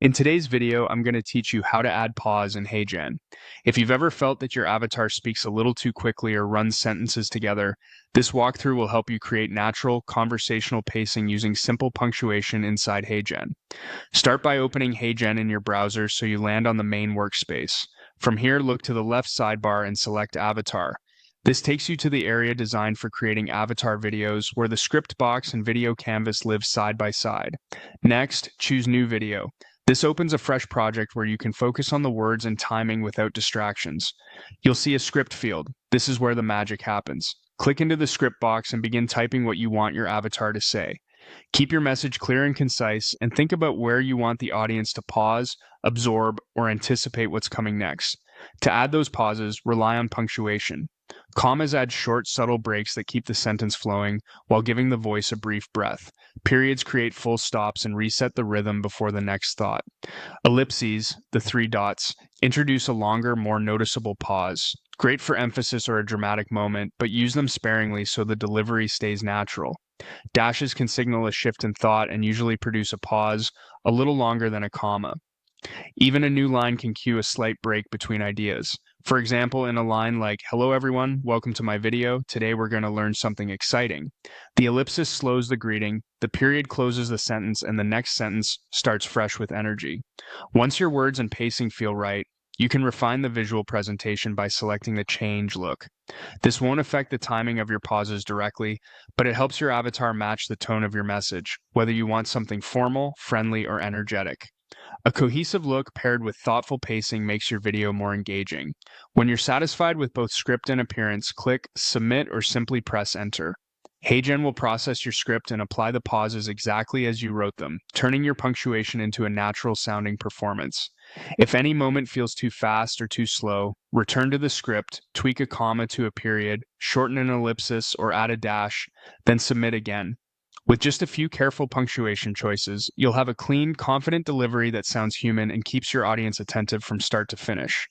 In today's video, I'm going to teach you how to add pause in HeyGen. If you've ever felt that your avatar speaks a little too quickly or runs sentences together, this walkthrough will help you create natural, conversational pacing using simple punctuation inside HeyGen. Start by opening HeyGen in your browser so you land on the main workspace. From here, look to the left sidebar and select Avatar. This takes you to the area designed for creating avatar videos where the script box and video canvas live side by side. Next, choose New Video. This opens a fresh project where you can focus on the words and timing without distractions. You'll see a script field. This is where the magic happens. Click into the script box and begin typing what you want your avatar to say. Keep your message clear and concise, and think about where you want the audience to pause, absorb, or anticipate what's coming next. To add those pauses, rely on punctuation. Commas add short, subtle breaks that keep the sentence flowing while giving the voice a brief breath. Periods create full stops and reset the rhythm before the next thought. Ellipses, the three dots, introduce a longer, more noticeable pause. Great for emphasis or a dramatic moment, but use them sparingly so the delivery stays natural. Dashes can signal a shift in thought and usually produce a pause a little longer than a comma. Even a new line can cue a slight break between ideas. For example, in a line like, "Hello everyone, welcome to my video. Today we're going to learn something exciting." The ellipsis slows the greeting, the period closes the sentence, and the next sentence starts fresh with energy. Once your words and pacing feel right, you can refine the visual presentation by selecting the change look. This won't affect the timing of your pauses directly, but it helps your avatar match the tone of your message, whether you want something formal, friendly, or energetic. A cohesive look paired with thoughtful pacing makes your video more engaging. When you're satisfied with both script and appearance, click Submit or simply press Enter. HeyGen will process your script and apply the pauses exactly as you wrote them, turning your punctuation into a natural-sounding performance. If any moment feels too fast or too slow, return to the script, tweak a comma to a period, shorten an ellipsis, or add a dash, then submit again. With just a few careful punctuation choices, you'll have a clean, confident delivery that sounds human and keeps your audience attentive from start to finish.